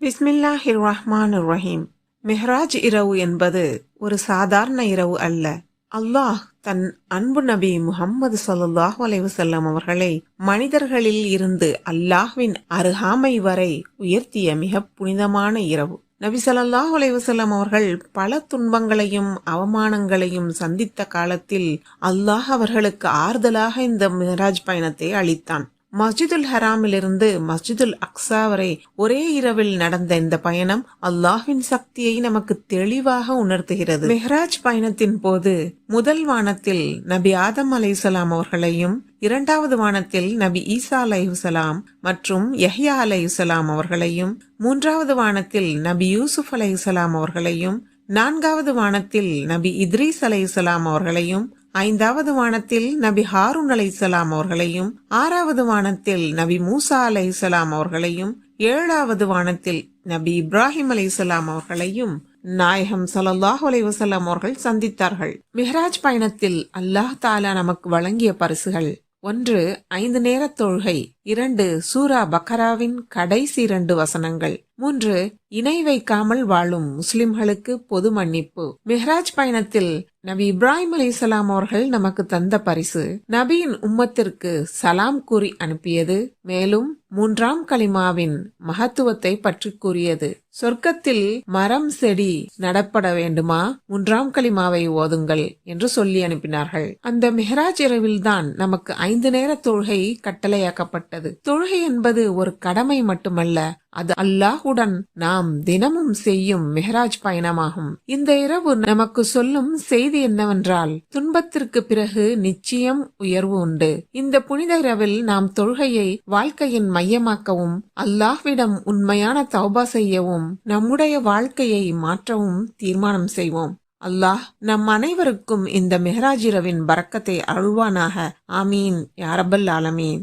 பிஸ்மில்லாஹிர் ரஹ்மானிர் ரஹீம். மெஹ்ராஜ் இரவு என்பது ஒரு சாதாரண இரவு அல்ல. அல்லாஹ் தன் அன்பு நபி முஹம்மது ஸல்லல்லாஹு அலைஹி வஸல்லம் அவர்களை மனிதர்களில் இருந்து அல்லாஹ்வின் அருகாமை வரை உயர்த்திய மிக புனிதமான இரவு. நபி ஸல்லல்லாஹு அலைஹி வஸல்லம் அவர்கள் பல துன்பங்களையும் அவமானங்களையும் சந்தித்த காலத்தில் அல்லாஹ் அவர்களுக்கு ஆறுதலாக இந்த மெஹ்ராஜ் பயணத்தை அளித்தான். மஸ்ஜிதுல் ஹராமிலிருந்து மஸ்ஜிதுல் அக்ஸா வரை ஒரே இரவில் நடந்த இந்த பயணம் அல்லாஹ்வின் சக்தியை நமக்கு தெளிவாக உணர்த்துகிறது. மெஹ்ராஜ் பயணத்தின் போது முதல் வானத்தில் நபி ஆதம் அலைஹிஸ்ஸலாம் அவர்களையும், இரண்டாவது வானத்தில் நபி ஈசா அலைஹிஸ்ஸலாம் மற்றும் யஹ்யா அலைஹிஸ்ஸலாம் அவர்களையும், மூன்றாவது வானத்தில் நபி யூசுப் அலைஹிஸ்ஸலாம் அவர்களையும், நான்காவது வானத்தில் நபி இத்ரீஸ் அலைஹிஸ்ஸலாம் அவர்களையும், ஐந்தாவது வானத்தில் நபி ஹாரூன் அலைஹிஸ்ஸலாம் அவர்களையும், ஆறாவது வானத்தில் நபி மூசா அலைஹிஸ்ஸலாம் அவர்களையும், ஏழாவது வானத்தில் நபி இப்ராஹிம் அலைஹிஸ்ஸலாம் அவர்களையும் நாயகம் ஸல்லல்லாஹு அலைஹி வஸல்லம் அவர்கள் சந்தித்தார்கள். மிஹ்ராஜ் பயணத்தில் அல்லாஹ் தஆலா நமக்கு வழங்கிய பரிசுகள்: 1. 5 நேர தொழுகை. 2. சூரா பக்கராவின் கடைசி 2 வசனங்கள். 3. இணை வைக்காமல் வாழும் முஸ்லிம்களுக்கு பொது மன்னிப்பு. மிஹ்ராஜ் பயணத்தில் நபி இப்ராஹிம் அலைஹிஸ்ஸலாம் அவர்கள் நமக்கு தந்த பரிசு நபியின் உம்மத்திற்கு சலாம் கூறி அனுப்பியது. மேலும் 3ஆம் கலிமாவின் மகத்துவத்தை பற்றி கூறியது. சொர்க்கத்தில் மரம் செடி நடப்பட வேண்டுமா, 3ஆம் கலிமாவை ஓதுங்கள் என்று சொல்லி அனுப்பினார்கள். அந்த மிஹ்ராஜ் இரவில்தான் நமக்கு 5 நேர தொழுகை கட்டளையாக்கப்பட்டது. தொழுகை என்பது ஒரு கடமை மட்டுமல்ல, அது அல்லாஹுடன் நாம் தினமும் செய்யும் மெஹ்ராஜ் பயணமாகும். இந்த இரவு நமக்கு சொல்லும் செய்தி என்னவென்றால், துன்பத்திற்கு பிறகு நிச்சயம் உயர்வு உண்டு. இந்த புனித இரவில் நாம் தொழுகையை வாழ்க்கையின் மையமாக்கவும், அல்லாஹ்விடம் உண்மையான தௌபா செய்யவும், நம்முடைய வாழ்க்கையை மாற்றவும் தீர்மானம் செய்வோம். அல்லாஹ் நம் அனைவருக்கும் இந்த மெஹ்ராஜ் இரவின் பரக்கத்தை அருள்வானாக. ஆமீன் யா ரப்பல் ஆலமீன்.